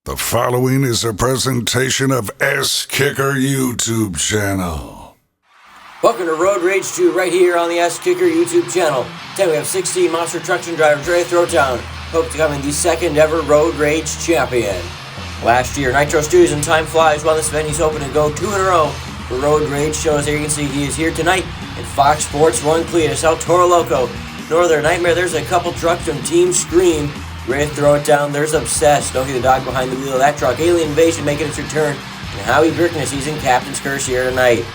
The following is a presentation of S-Kicker YouTube channel. Welcome to Road Rage 2 right here on the S-Kicker YouTube channel. Today we have 16 monster trucks and drivers ready to throw down. Hope to become the second ever Road Rage champion. Last year, Nitro Studios and Time Flies won this event. He's hoping to go 2 in a row for Road Rage shows. There you can see he is here tonight in Fox Sports 1 Cletus, El Toro Loco, Northern Nightmare. There's a couple trucks from Team Scream. Ready to throw it down. There's Obsessed. Don't get the dog behind the wheel of that truck. Alien Invasion making its return. And Howie Birkness, he's in Captain's Curse here tonight.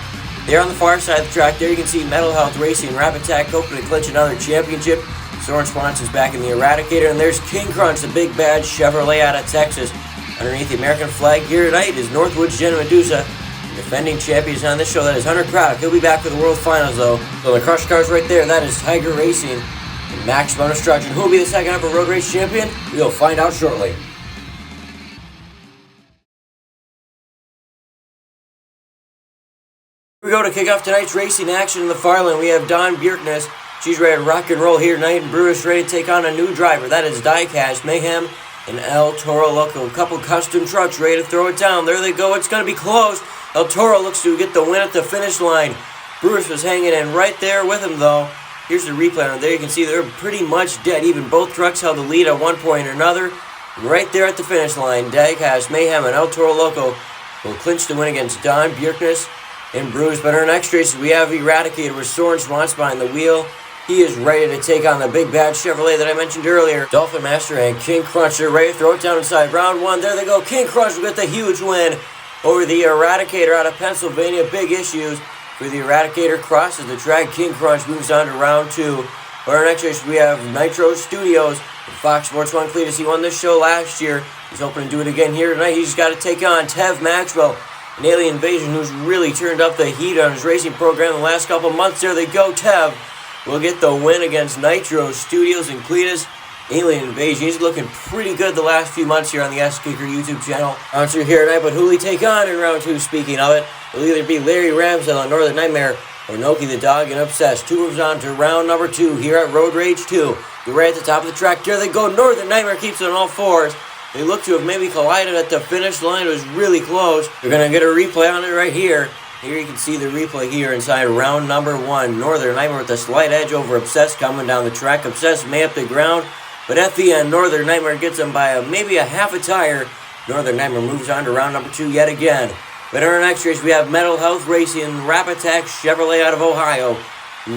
There on the far side of the track, there you can see Metal Health Racing and Rapid Attack hoping to clinch another championship. Soren Swanson's back in the Eradicator. And there's King Crunch, the big bad Chevrolet out of Texas. Underneath the American flag here tonight is Northwood's Jenna Medusa. Defending champions on this show, that is Hunter Craddock. He'll be back for the World Finals though. So the crush cars right there, that is Tiger Racing. And Maximum Destruction. Who will be the second ever Road Race champion? We'll find out shortly. Here we go to kick off tonight's racing action in the far lane. We have Dawn Bjerknes. She's ready to rock and roll here tonight. And Brewis ready to take on a new driver. That is Diecast Mayhem and El Toro Loco. A couple custom trucks ready to throw it down. There they go. It's going to be close. El Toro looks to get the win at the finish line. Brewis was hanging in right there with him though. Here's the replay on there. You can see they're pretty much dead. Even both trucks held the lead at one point or another. And right there at the finish line, Diecast Mayhem and El Toro Loco will clinch the win against Dawn Bjerknes and Bruce. But in our next race, we have Eradicator with Soren Swanson behind the wheel. He is ready to take on the big bad Chevrolet that I mentioned earlier. Dolphin Master and King Crunch are ready to throw it down inside round one. There they go. King Crunch will get the huge win over the Eradicator out of Pennsylvania. Big issues. For the Eradicator crosses the track, King Crunch moves on to round two. For our next race, we have Nitro Studios and Fox Sports 1 Cletus. He won this show last year. He's hoping to do it again here tonight. He's got to take on Tev Maxwell, an Alien Invasion who's really turned up the heat on his racing program the last couple months. There they go. Tev will get the win against Nitro Studios and Cletus. Alien Invasion, he's looking pretty good the last few months here on the S-Kicker YouTube channel. Answer here tonight, but who will he take on in round two? Speaking of it, it'll either be Larry Ramsdell on Northern Nightmare or Noki the Dog and Obsessed. Two moves on to round number 2 here at Road Rage 2. They're right at the top of the track. There they go. Northern Nightmare keeps it on all fours. They look to have maybe collided at the finish line. It was really close. They're going to get a replay on it right here. Here you can see the replay here inside round number 1. Northern Nightmare with a slight edge over Obsessed coming down the track. Obsessed may up the ground. But at the end, Northern Nightmare gets him by maybe a half a tire. Northern Nightmare moves on to round number 2 yet again. But in our next race, we have Metal Health Racing and Rapid Attack Chevrolet out of Ohio.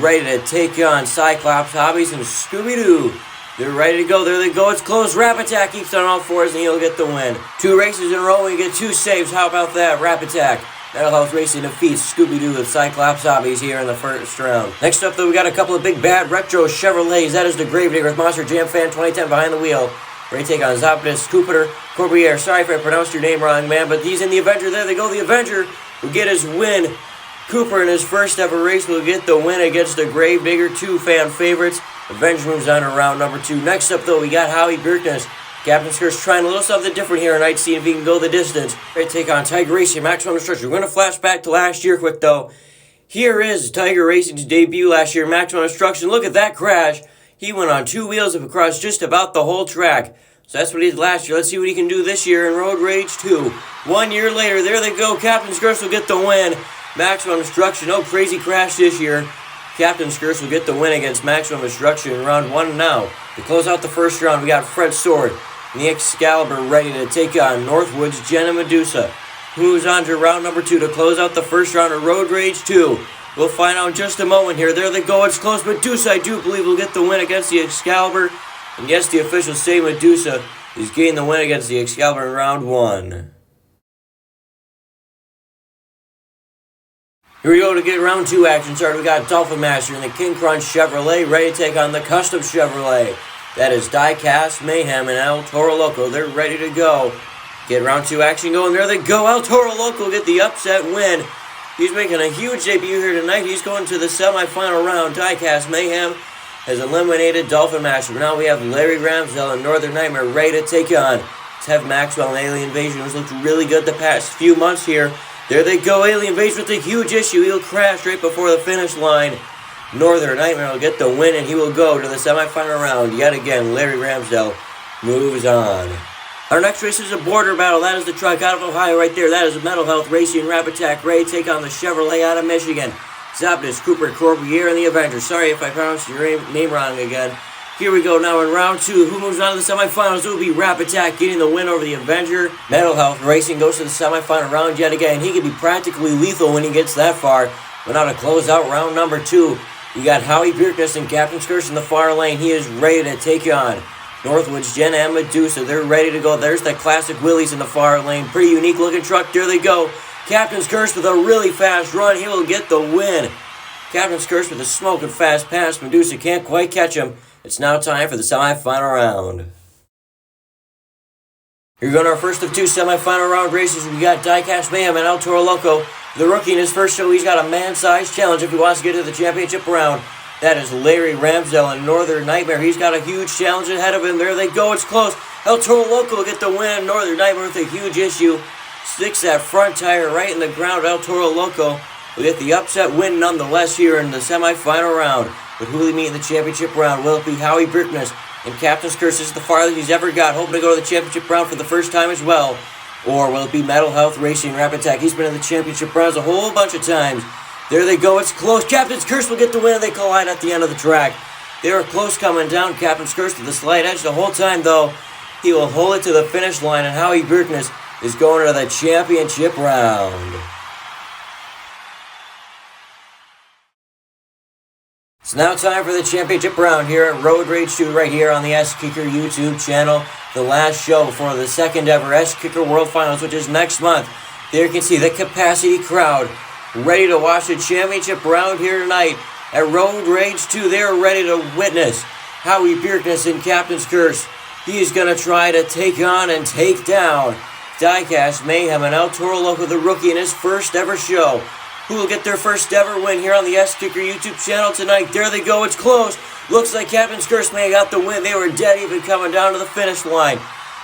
Ready to take on Cyclops Hobbies and Scooby-Doo. They're ready to go. There they go. It's close. Rapid Attack keeps on all fours and he'll get the win. 2 races in a row and you get 2 saves. How about that? Rapid Attack. Metal Health Racing defeats Scooby-Doo with Cyclops Hobbies here in the first round. Next up, though, we got a couple of big bad retro Chevrolets. That is the Gravedigger with Monster Jam Fan 2010 behind the wheel. Ready to take on Zapdos, Cooper, Corbiere. Sorry if I pronounced your name wrong, man, but he's in the Avenger. There they go. The Avenger will get his win. Cooper in his first ever race will get the win against the Gravedigger. 2 fan favorites. Avenger moves on to round number 2. Next up, though, we got Howie Birknes. Captain's Curse trying a little something different here tonight, seeing if he can go the distance. Ready to take on Tiger Racing, Maximum Destruction. We're going to flash back to last year quick, though. Here is Tiger Racing's debut last year, Maximum Destruction. Look at that crash. He went on 2 wheels across just about the whole track. So that's what he did last year. Let's see what he can do this year in Road Rage 2. 1 year later, there they go. Captain's Curse will get the win. Maximum Destruction, no crazy crash this year. Captain's Curse will get the win against Maximum Destruction in round 1 now. To close out the first round, we got Fred Sword and the Excalibur ready to take on Northwood's Jenna Medusa. Moves on to round number 2 to close out the first round of Road Rage 2. We'll find out in just a moment here. There they go. It's close. Medusa, I do believe, will get the win against the Excalibur. And yes, the officials say Medusa is getting the win against the Excalibur in round 1. Here we go to get round 2 action started. We got Dolphin Master and the King Crunch Chevrolet ready to take on the Custom Chevrolet. That is Diecast Mayhem and El Toro Loco. They're ready to go. Get round 2 action going. There they go. El Toro Loco get the upset win. He's making a huge debut here tonight. He's going to the semifinal round. Diecast Mayhem has eliminated Dolphin Master. But now we have Larry Ramsdell and Northern Nightmare ready to take on Tev Maxwell and Alien Invasion, who's looked really good the past few months here. There they go. Alien Invasion with a huge issue. He'll crash right before the finish line. Northern Nightmare will get the win and he will go to the semifinal round. Yet again, Larry Ramsdell moves on. Our next race is a border battle. That is the truck out of Ohio right there. That is Mental Health Racing Rapid Attack Ray take on the Chevrolet out of Michigan. Zapdos, Cooper, Corbier, and the Avengers. Sorry if I pronounced your name wrong again. Here we go now in round 2. Who moves on to the semifinals? It will be Rapid Attack getting the win over the Avenger. Mental Health Racing goes to the semifinal round yet again. He can be practically lethal when he gets that far. But now to close out round number 2, you got Howie Bierkness and Captain Skirts in the far lane. He is ready to take you on Northwoods, Jenna, and Medusa. They're ready to go. There's that classic Willys in the far lane. Pretty unique looking truck. There they go. Captain's Curse with a really fast run. He will get the win. Captain's Curse with a smoking fast pass. Medusa can't quite catch him. It's now time for the semifinal round. Here we go to our first of 2 semifinal round races. We got Diecast Mayhem and El Toro Loco. The rookie in his first show, he's got a man-sized challenge if he wants to get to the championship round. That is Larry Ramsdell in Northern Nightmare. He's got a huge challenge ahead of him. There they go. It's close. El Toro Loco will get the win. Northern Nightmare with a huge issue. Sticks that front tire right in the ground. El Toro Loco will get the upset win nonetheless here in the semifinal round. But who will he meet in the championship round? Will it be Howie Bierkness and Captain's Curse? This is the farthest he's ever got, hoping to go to the championship round for the first time as well. Or will it be Mental Health Racing Rapid Attack? He's been in the championship rounds a whole bunch of times. There they go. It's close. Captain's Curse will get the win. They collide at the end of the track. They were close coming down. Captain's Curse to the slight edge the whole time, though. He will hold it to the finish line, and Howie Bierkness is going to the championship round. It's now time for the championship round here at Road Rage 2 right here on the S-Kicker YouTube channel. The last show for the second ever S-Kicker World Finals, which is next month. There you can see the capacity crowd ready to watch the championship round here tonight at Road Rage 2. They're ready to witness Howie Bierkness and Captain's Curse. He's going to try to take on and take down Diecast Mayhem and El Toro Loco, the rookie in his first ever show. Who will get their first ever win here on the S-Kicker YouTube channel tonight. There they go. It's close. Looks like Captain's Curse may have got the win. They were dead even coming down to the finish line.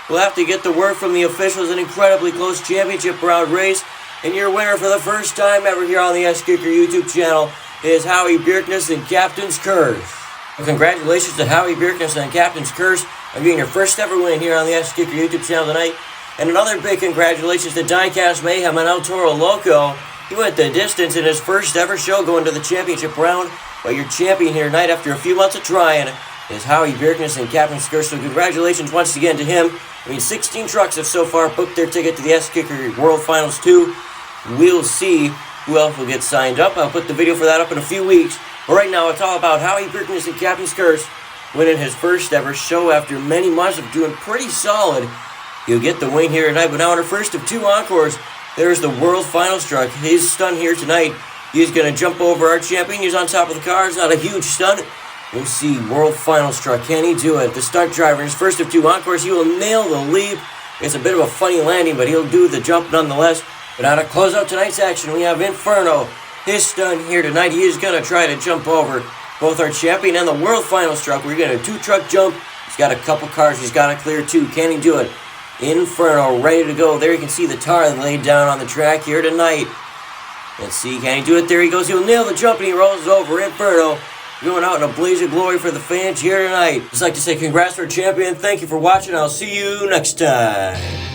We'll have to get the word from the officials. An incredibly close championship round race. And your winner for the first time ever here on the S-Kicker YouTube channel is Howie Bierkness and Captain's Curse. Well, congratulations to Howie Bierkness and Captain's Curse on getting your first ever win here on the S-Kicker YouTube channel tonight. And another big congratulations to Diecast Mayhem and El Toro Loco. He went the distance in his first ever show going to the championship round. But your champion here tonight after a few months of trying is Howie Bierkness and Captain's Curse. So congratulations once again to him. 16 trucks have so far booked their ticket to the S-Kicker World Finals 2. We'll see who else will get signed up. I'll put the video for that up in a few weeks. But right now it's all about Howie Bierkness and Captain's Curse winning his first ever show after many months of doing pretty solid. He'll get the win here tonight. But now in our first of 2 encores, there's the World Finals truck. His stunt here tonight. He's going to jump over our champion. He's on top of the car. It's not a huge stunt. We'll see World Finals truck. Can he do it? The stunt driver in his first of 2 encores. He will nail the leap. It's a bit of a funny landing, but he'll do the jump nonetheless. But now to close out tonight's action, we have Inferno. His stunt here tonight. He is going to try to jump over both our champion and the World Finals truck. We're going to 2-truck jump. He's got a couple cars he's got to clear too. Can he do it? Inferno ready to go. There you can see the tar laid down on the track here tonight. Let's see, can he do it? There he goes. He'll nail the jump and he rolls over. Inferno going out in a blaze of glory for the fans here tonight. Just like to say congrats to our champion. Thank you for watching. I'll see you next time.